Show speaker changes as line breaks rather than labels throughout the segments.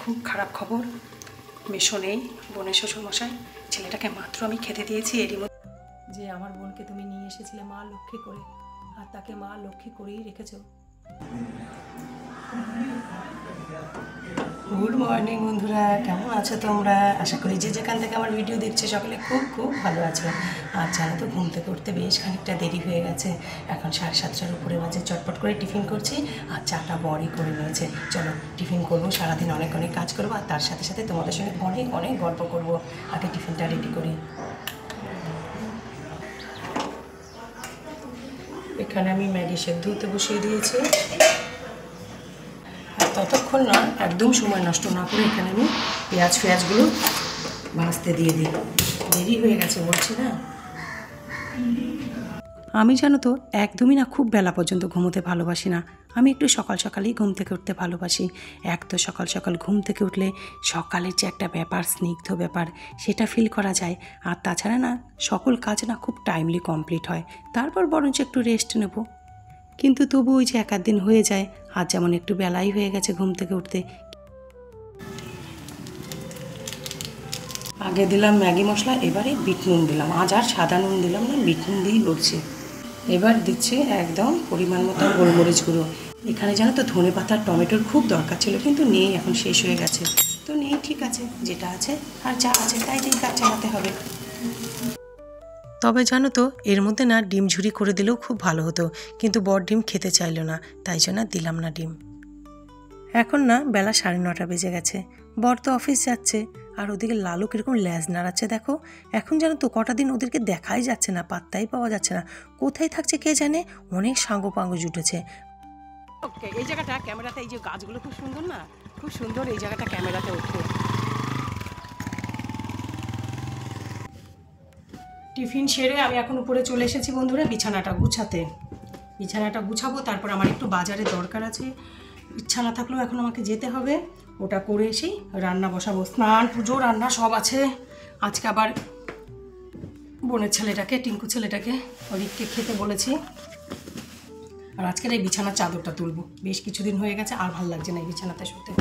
খুব খারাপ খবর, মেশো নেই, বোনের শ্বশুরমশাই। ছেলেটাকে মাত্র আমি খেতে দিয়েছি, এরই মধ্যে যে আমার বোনকে তুমি নিয়ে এসেছিলে মা লক্ষ্মী করে, আর তাকে মা লক্ষ্মী করেই রেখেছো। গুড মর্নিং বন্ধুরা, কেমন আছো তোমরা? আশা করি যে যেখান থেকে আমার ভিডিও দেখছে সকলে খুব খুব ভালো আছো। আর জানো তো, ঘুম থেকে উঠতে বেশ খানিকটা দেরি হয়ে গেছে। এখন 7:30টার উপরে বাজে। চটপট করে টিফিন করছি, আর চাটা বড়ই করে নিয়েছে। চলো টিফিন করবো, সারাদিন অনেক অনেক কাজ করবো, আর তার সাথে সাথে তোমাদের সঙ্গে অনেক অনেক গল্প করবো। আগে টিফিনটা রেডি করি। এখানে আমি ম্যাগি সেদ্ধ হতে বসিয়ে দিয়েছি। আর ততক্ষণ না, একদম সময় নষ্ট না করে এখানে আমি পেঁয়াজগুলো ভাজতে দিয়ে দিই। দেরি হয়ে গেছে বলছি না। আমি জানো তো একদমই না খুব বেলা পর্যন্ত ঘুমোতে ভালোবাসি না। আমি একটু সকাল সকালেই ঘুম থেকে উঠতে ভালোবাসি। এক তো সকাল সকাল ঘুম থেকে উঠলে সকালের যে একটা ব্যাপার, স্নিগ্ধ ব্যাপার, সেটা ফিল করা যায়। আর তাছাড়া না সকল কাজ না খুব টাইমলি কমপ্লিট হয়। তারপর বরঞ্চ একটু রেস্ট নেব। কিন্তু তবু ওই যে 1-8 দিন হয়ে যায়। আজ যেমন একটু বেলাই হয়ে গেছে ঘুম থেকে উঠতে। আগে দিলাম ম্যাগি মশলা, এবারে বিট নুন দিলাম। আজ আর সাদা নুন দিলাম না, বিট নুন দিয়েই করছি। এবার দিচ্ছি একদম পরিমাণ মতো গোলমরিচ গুঁড়ো। এখানে জানো তো ধনে পাতার টমেটোর খুব দরকার ছিল, কিন্তু নেই, এখন শেষ হয়ে গেছে। তো নেই, ঠিক আছে, যেটা আছে আর যা আছে তাই দিয়ে কাজ চালাতে হবে। তবে জানো তো, এর মধ্যে না ডিম ঝুরি করে দিলেও খুব ভালো হতো, কিন্তু বর ডিম খেতে চাইলো না, তাই জন্য দিলাম না ডিম। এখন না বেলা 9:30 বেজে গেছে। বর তো অফিস যাচ্ছে, আর ওদিকে লালু কীরকম ল্যাজ নাড়াচ্ছে দেখো। এখন জানো তো কটা দিন ওদেরকে দেখাই যাচ্ছে না, পাত্তাই পাওয়া যাচ্ছে না। কোথায় থাকছে কে জানে, অনেক সাঙ্গ জুটেছে। ওকে, এই জায়গাটা ক্যামেরাতে, এই যে গাছগুলো খুব সুন্দর না, খুব সুন্দর এই জায়গাটা ক্যামেরাতে ওঠে। টিফিন সেরে আমি এখন উপরে চলে এসেছি বন্ধুরা বিছানাটা গুছাতে। বিছানাটা গুছাবো, তারপর আমার একটু বাজারে দরকার আছে। ইচ্ছা না থাকলেও এখন আমাকে যেতে হবে। ওটা করে এসেই রান্না বসাবো। স্নান, পুজো, রান্না সব আছে। আজকে আবার বোনের ছেলেটাকে, টিঙ্কু ছেলেটাকে, রিককে খেতে বলেছি। আর আজকের এই বিছানার চাদরটা তুলবো, বেশ কিছুদিন হয়ে গেছে, আর ভাল লাগছে না এই বিছানাতে শুতে,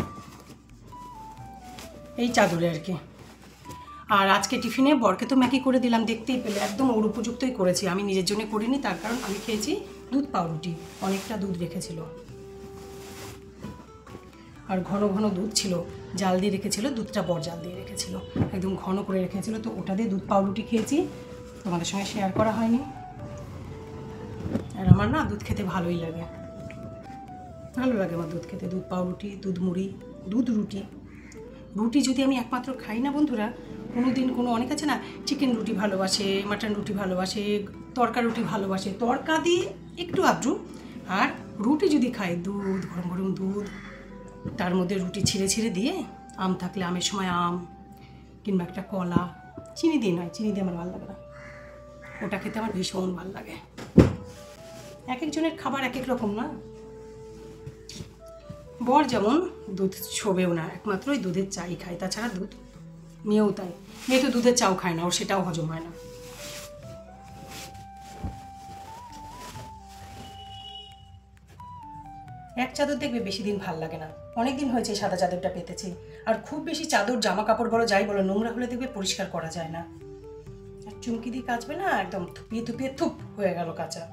এই চাদরে আর কি। আর আজকে টিফিনে বরকে তো ম্যাগি করে দিলাম, দেখতেই পেলে, একদম ওর উপযুক্তই করেছি। আমি নিজের জন্য করিনি, তার কারণ আমি খেয়েছি দুধ পাউরুটি, অনেকটা দুধ রেখেছিল, আর ঘন ঘন দুধ ছিল, জাল দিয়ে রেখেছিল, দুধটা বর জাল দিয়ে রেখেছিল, একদম ঘন করে রেখেছিল। তো ওটা দিয়ে দুধ পাউরুটি খেয়েছি, তোমাদের সঙ্গে শেয়ার করা হয়নি। আর আমার না দুধ খেতে ভালোই লাগে, ভালো লাগে আমার দুধ খেতে। দুধ পাউরুটি, দুধ মুড়ি, দুধ রুটি। রুটি যদি আমি একমাত্র খাই না বন্ধুরা, কোনো দিন অনেক আছে না চিকেন রুটি ভালোবাসে, মাটন রুটি ভালোবাসে, তড়কা রুটি ভালোবাসে, তড়কা দিয়ে একটু আধটু। আর রুটি যদি খাই, দুধ, গরম গরম দুধ, তার মধ্যে রুটি ছিঁড়ে ছিঁড়ে দিয়ে, আম থাকলে আমের সময় আম, কিংবা একটা কলা, চিনি দিয়ে নয়, চিনি দিয়ে আমার ভালো লাগে না, ওটা খেতে আমার ভীষণ ভালো লাগে। এক একজনের খাবার এক এক রকম না। বর যেমন দুধ ছোবেও না, একমাত্র ওই দুধের চাই খায়, তাছাড়া দুধ, মেয়েও তাই। মেয়ে তো দুধের চাও খায় না, ওর সেটাও হজম হয় না। এক চাদর দেখবে বেশি দিন ভাল লাগে না। অনেক দিন হয়েছে সাদা চাদরটা পেতেছি। আর খুব বেশি চাদর, জামা কাপড় বলো যাই বলো, নোংরা হলে দেখবে পরিষ্কার করা যায় না। আর চুমকি দিয়ে কাচবে না, একদম থুপিয়ে থুপিয়ে থুপ হয়ে গেল কাচা।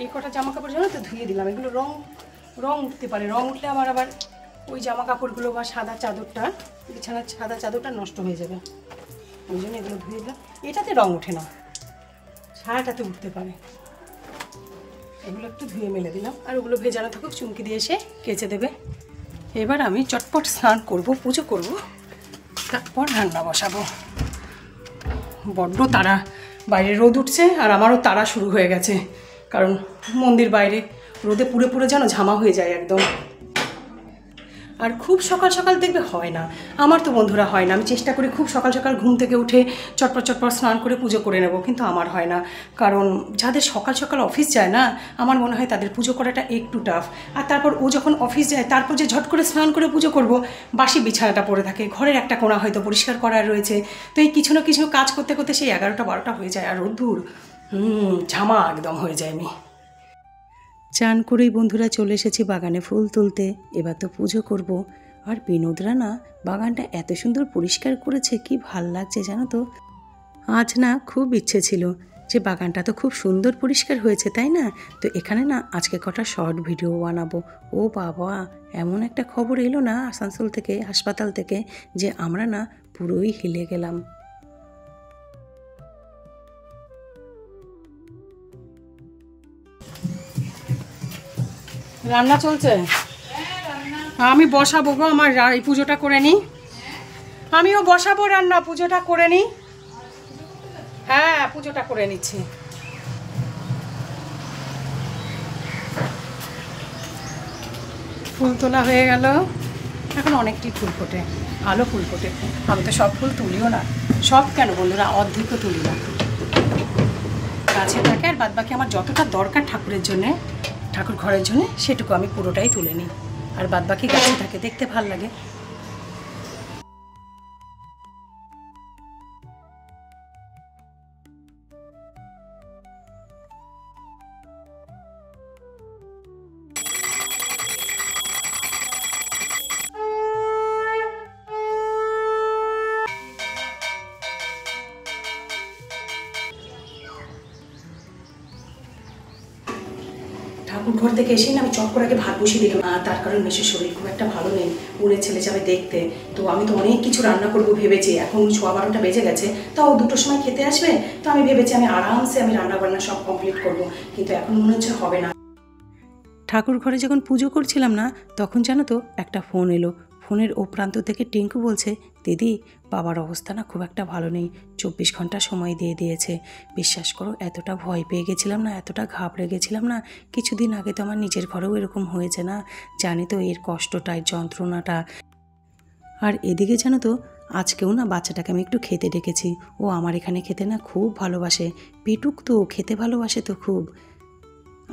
এই কটা জামা কাপড় জানো তো ধুয়ে দিলাম, এগুলো রং রং উঠতে পারে, রং উঠলে আমার আবার ওই জামা কাপড়গুলো বা সাদা চাদরটা, বিছানার সাদা চাদরটা নষ্ট হয়ে যাবে, ওই জন্য এগুলো ধুয়ে দিলাম। এটাতে রং ওঠে না, ছায়াটাতে উঠতে পারে। এগুলো একটু ধুয়ে মেলে দিলাম, আর ওগুলো ভেজানো থাকুক, চুমকি দিয়ে এসে কেচে দেবে। এবার আমি চটপট স্নান করব, পুজো করব, তারপর রান্না বসাবো। বড্ড তাড়া, বাইরে রোদ উঠছে আর আমারও তাড়া শুরু হয়ে গেছে, কারণ মন্দির বাইরে রোদে পুড়ে পুড়ে যেন ঝামা হয়ে যায় একদম। আর খুব সকাল সকাল দেখবে হয় না, আমার তো বন্ধুরা হয় না। আমি চেষ্টা করি খুব সকাল সকাল ঘুম থেকে উঠে চটপট চটপট স্নান করে পুজো করে নেব, কিন্তু আমার হয় না। কারণ যাদের সকাল সকাল অফিস যায় না, আমার মনে হয় তাদের পুজো করাটা একটু টাফ। আর তারপর ও যখন অফিস যায়, তারপর যে ঝট করে স্নান করে পুজো করব, বাসি বিছানাটা পড়ে থাকে, ঘরের একটা কোণা হয়তো পরিষ্কার করার রয়েছে, তো এই কিছু না কিছু কাজ করতে করতে সেই 11টা 12টা হয়ে যায়, আর রোদ্দুর ঝামা একদম হয়ে যায়। আমি চান করেই বন্ধুরা চলে এসেছি বাগানে ফুল তুলতে, এবার তো পুজো করব। আর বিনোদরা না বাগানটা এত সুন্দর পরিষ্কার করেছে, কি ভাল লাগছে জানো তো। আজ না খুব ইচ্ছে ছিল যে বাগানটা তো খুব সুন্দর পরিষ্কার হয়েছে, তাই না? তো এখানে না আজকে কটা শর্ট ভিডিও বানাবো। ও বাবা, এমন একটা খবর এলো না আসানসোল থেকে, হাসপাতাল থেকে, যে আমরা না পুরোই হিলে গেলাম। রান্না চলছে, আমি বসাবো গো, আমার এই পুজোটা করে নিই। আমিও বসাবো রান্না, পুজোটা করে নিই। হ্যাঁ, পুজোটা করে নিচ্ছি। ফুল তোলা হয়ে গেল, এখন অনেকটি ফুল ফোটে, ভালো ফুল ফোটে। আমি তো সব ফুল তুলিও না, সব কেন বন্ধুরা, অর্ধেকও তুলি না, গাছে থাকে। আর বাদ বাকি আমার যতটা দরকার ঠাকুরের জন্যে, ঠাকুর ঘরের জন্যে, সেটুকু আমি পুরোটাই তুলে নিই, আর বাদ বাকি গাছে থাকে, দেখতে ভাল লাগে। ঠাকুর ঘর থেকে এসেই না আমি চট করে আগে ভাত বসিয়ে দিলাম, তার কারণ মেসের শরীর খুব একটা ভালো নেই, ওরের ছেলে যাবে দেখতে। তো আমি তো অনেক কিছু রান্না করবো ভেবেছি, এখন 12:30 বেজে গেছে, তাও 2টোর সময় খেতে আসবে। তো আমি ভেবেছি আমি আরামসে আমি রান্না বান্না সব কমপ্লিট করব, কিন্তু এখন মনে হচ্ছে হবে না। ঠাকুর ঘরে যখন পুজো করছিলাম না, তখন জানো তো একটা ফোন এলো। ফোনের ও প্রান্ত থেকে টিঙ্কু বলছে, দিদি বাবার অবস্থা না খুব একটা ভালো নেই, 24 ঘন্টা সময় দিয়ে দিয়েছে। বিশ্বাস করো, এতটা ভয় পেয়ে গেছিলাম না, এতটা ঘাবড়ে গেছিলাম না। কিছুদিন আগে তো আমার নিজের ঘরেও এরকম হয়েছে না, জানি তো এর কষ্টটা, এর যন্ত্রণাটা। আর এদিকে জানো তো, আজকেও না বাচ্চাটাকে আমি একটু খেতে ডেকেছি। ও আমার এখানে খেতে না খুব ভালোবাসে, পেটুক তো খেতে ভালোবাসে তো খুব।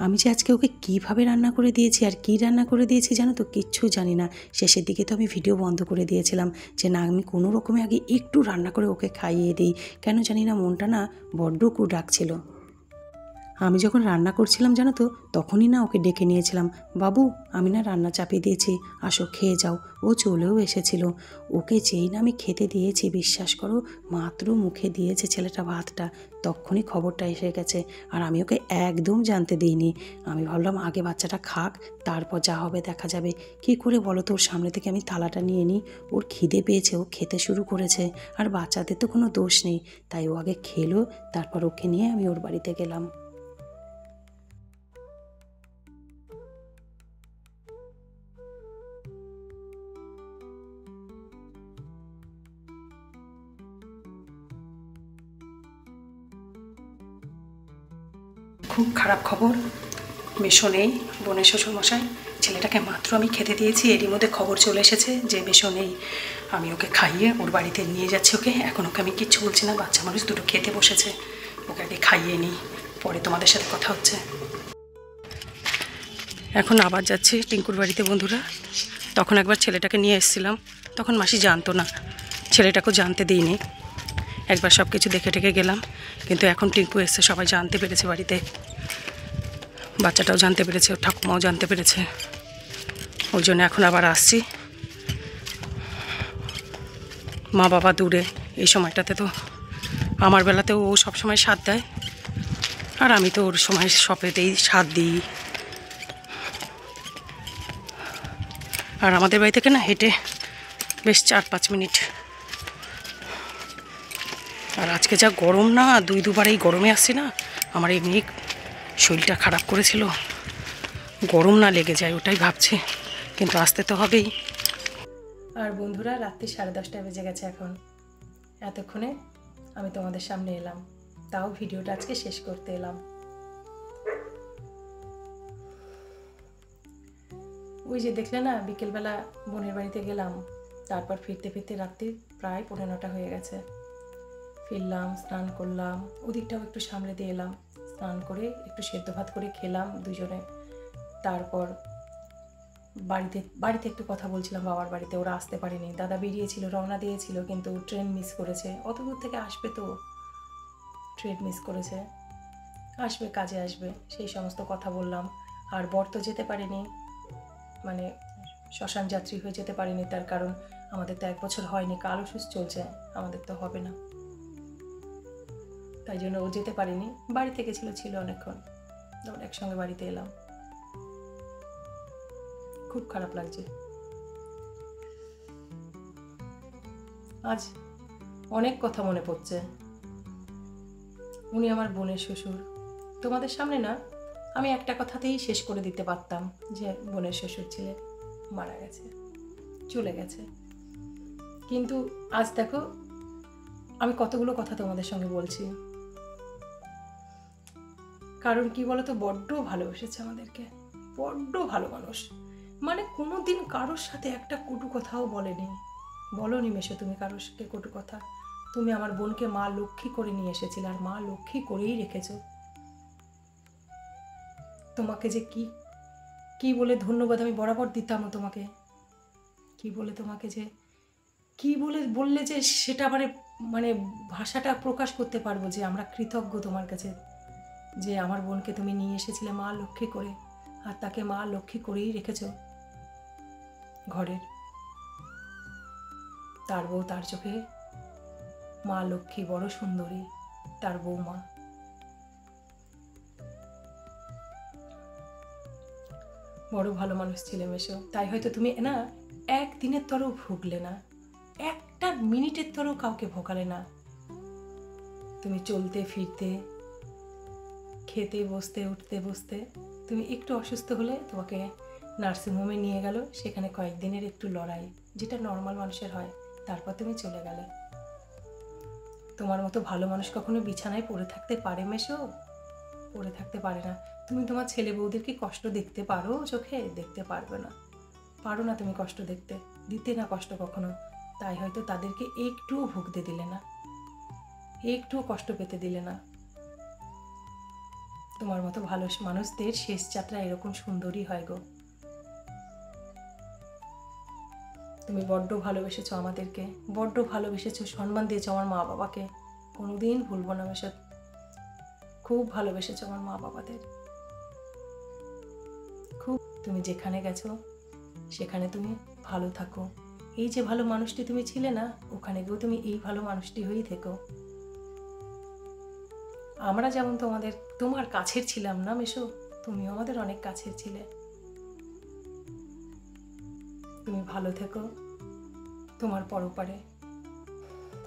আমি যে আজকে ওকে কীভাবে রান্না করে দিয়েছি আর কী রান্না করে দিয়েছি জানো তো, কিচ্ছু জানি না। শেষের দিকে তো আমি ভিডিও বন্ধ করে দিয়েছিলাম, যে না আমি কোনো রকমে আগে একটু রান্না করে ওকে খাইয়ে দিই। কেন জানি না মনটা না বড্ড ডাকছিল। আমি যখন রান্না করছিলাম জানো তো, তখনই না ওকে ডেকে নিয়েছিলাম, বাবু আমি না রান্না চাপিয়ে দিয়েছি, আসো খেয়ে যাও। ও চলেও এসেছিল। ওকে যেই না আমি খেতে দিয়েছি, বিশ্বাস করো, মাত্র মুখে দিয়েছে ছেলেটা ভাতটা, তখনই খবরটা এসে গেছে। আর আমি ওকে একদম জানতে দিইনি, আমি ভাবলাম আগে বাচ্চাটা খাক, তারপর যা হবে দেখা যাবে। কি করে বলো তো, ওর সামনে থেকে আমি থালাটা নিয়ে নিই, ওর খিদে পেয়েছে, ও খেতে শুরু করেছে। আর বাচ্চাদের তো কোনো দোষ নেই, তাই ও আগে খেলো, তারপর ওকে নিয়ে আমি ওর বাড়িতে গেলাম। খুব খারাপ খবর, মেশো নেই, বোনের শ্বশুরমশাই। ছেলেটাকে মাত্র আমি খেতে দিয়েছি, এরই মধ্যে খবর চলে এসেছে যে মেশো নেই। আমি ওকে খাইয়ে ওর বাড়িতে নিয়ে যাচ্ছি ওকে, এখন ওকে আমি কিচ্ছু বলছি না, বাচ্চা মানুষ দুটো খেতে বসেছে, ওকে আগে খাইয়ে নিই, পরে তোমাদের সাথে কথা হচ্ছে। এখন আবার যাচ্ছি টিঙ্কুর বাড়িতে বন্ধুরা। তখন একবার ছেলেটাকে নিয়ে এসেছিলাম, তখন মাসি জানতো না, ছেলেটাকেও জানতে দিইনি, একবার সব কিছু দেখে টেকে গেলাম। কিন্তু এখন টিঙ্কু এসছে, সবাই জানতে পেরেছে বাড়িতে, বাচ্চাটাও জানতে পেরেছে, ওর ঠাকুমাও জানতে পেরেছে, ওই জন্য এখন আবার আসছি। মা বাবা দূরে, এই সময়টাতে তো আমার বেলাতেও ও সবসময় সাথ দেয়, আর আমি তো ওর সময় সবেতেই সাথ দিই। আর আমাদের বাড়ি থেকে না হেঁটে বেশ 4-5 মিনিট। আর আজকে যা গরম না, দুবার এই গরমে আসছি না, আমার এমনি শরীরটা খারাপ করেছিল। গরম না লেগে যায় ওটাই ভাবছি, কিন্তু আসতে তো হবেই। আর বন্ধুরা, রাত্রি 10:30 বেজে গেছে এখন। এতক্ষণে আমি তোমাদের সামনে এলাম, তাও ভিডিওটা আজকে শেষ করতে এলাম। ওই যে দেখলে না, বিকেলবেলা বোনের বাড়িতে গেলাম, তারপর ফিরতে ফিরতে রাত্রি প্রায় 9:30 হয়ে গেছে। ফিরলাম, স্নান করলাম, ওদিকটাও একটু সামলে দিয়ে এলাম। স্নান করে একটু সেদ্ধ ভাত করে খেলাম দুজনে। তারপর বাড়িতে একটু কথা বলছিলাম বাবার বাড়িতে। ওরা আসতে পারেনি, দাদা বেরিয়েছিল, রওনা দিয়েছিল, কিন্তু ট্রেন মিস করেছে। অত দূর থেকে আসবে তো, ট্রেন মিস করেছে, আসবে, কাজে আসবে, সেই সমস্ত কথা বললাম। আর বর তো যেতে পারেনি, মানে শ্মশান যাত্রী হয়ে যেতে পারেনি, তার কারণ আমাদের তো 1 বছর হয়নি, কাল ওষুধ চলছে, আমাদের তো হবে না, তাই জন্য ও যেতে পারেনি। বাড়ি থেকে ছিল অনেকক্ষণ, তখন একসঙ্গে বাড়িতে এলাম। খুব খারাপ লাগছে। আজ অনেক কথা মনে পড়ছে। উনি আমার বোনের শ্বশুর। তোমাদের সামনে না, আমি একটা কথাতেই শেষ করে দিতে পারতাম যে বোনের শ্বশুর ছিলেন, মারা গেছে, চলে গেছে। কিন্তু আজ দেখো আমি কতগুলো কথা তোমাদের সঙ্গে বলছি। কারণ কি বলতো, বড্ড ভালোবেসেছে আমাদেরকে, বড্ড ভালো মানুষ। মানে কোনো দিন কারোর সাথে একটা কটু কথাও বলেনি। বলোনি মেশো তুমি কারোর সাথে কটু কথা। তুমি আমার বোনকে মা লক্ষ্মী করে নিয়ে এসেছিলে, আর মা লক্ষ্মী করেই রেখেছো। তোমাকে যে কি বলে ধন্যবাদ আমি বরাবর দিতাম তোমাকে, কি বলে তোমাকে যে কি বললে যে সেটা মানে ভাষাটা প্রকাশ করতে পারবো যে আমরা কৃতজ্ঞ তোমার কাছে, যে আমার বোনকে তুমি নিয়ে এসেছিলে মা লক্ষ্মী করে, আর তাকে মা লক্ষ্মী করেই রেখেছো ঘরের। তার বউ, তার চোখে মা লক্ষ্মী বড় সুন্দরী, তার বৌমা। বড় ভালো মানুষ ছিলে মেশো, তাই হয়তো তুমি না একদিনের তরও ভুগলে না, একটা মিনিটের তরও কাউকে ভোগালে না। তুমি চলতে ফিরতে, খেতে বসতে, উঠতে বসতে, তুমি একটু অসুস্থ হলে তোমাকে নার্সিংহোমে নিয়ে গেল, সেখানে কয়েকদিনের একটু লড়াই, যেটা নর্মাল মানুষের হয়, তারপর তুমি চলে গেলে। তোমার মতো ভালো মানুষ কখনো বিছানায় পড়ে থাকতে পারে মেশো? পড়ে থাকতে পারে না। তুমি তোমার ছেলে বউদের কি কষ্ট দেখতে পারো চোখে? দেখতে পারবে না, পারো না তুমি কষ্ট দেখতে, দিতে না কষ্ট কখনো। তাই হয়তো তাদেরকে একটুও ভুগতে দিলে না, একটুও কষ্ট পেতে দিলে না। তোমার মতো ভালো মানুষদের শেষ যাত্রা এরকম সুন্দরই হয় গো। তুমি বড্ড ভালোবেসেছো আমাদেরকে, বড্ড ভালোবেসেছো, সম্মান দিয়েছো আমার মা বাবাকে, কোনোদিন ভুলবো না মেশো। খুব ভালোবেসেছো আমার মা বাবাদের, খুব। তুমি যেখানে গেছো সেখানে তুমি ভালো থাকো। এই যে ভালো মানুষটি তুমি ছিলে না, ওখানে গিয়েও তুমি এই ভালো মানুষটি হয়েই থেকো। আমরা যেমন তোমার কাছের ছিলাম না মেশো, তুমিও আমাদের অনেক কাছের ছিলে। তুমি ভালো থেকো তোমার পরপারে।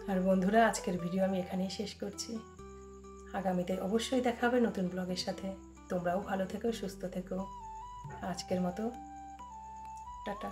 আর বন্ধুরা, আজকের ভিডিও আমি এখানেই শেষ করছি। আগামীতে অবশ্যই দেখা হবে নতুন ব্লগের সাথে। তোমরাও ভালো থেকো, সুস্থ থেকো। আজকের মতো টাটা।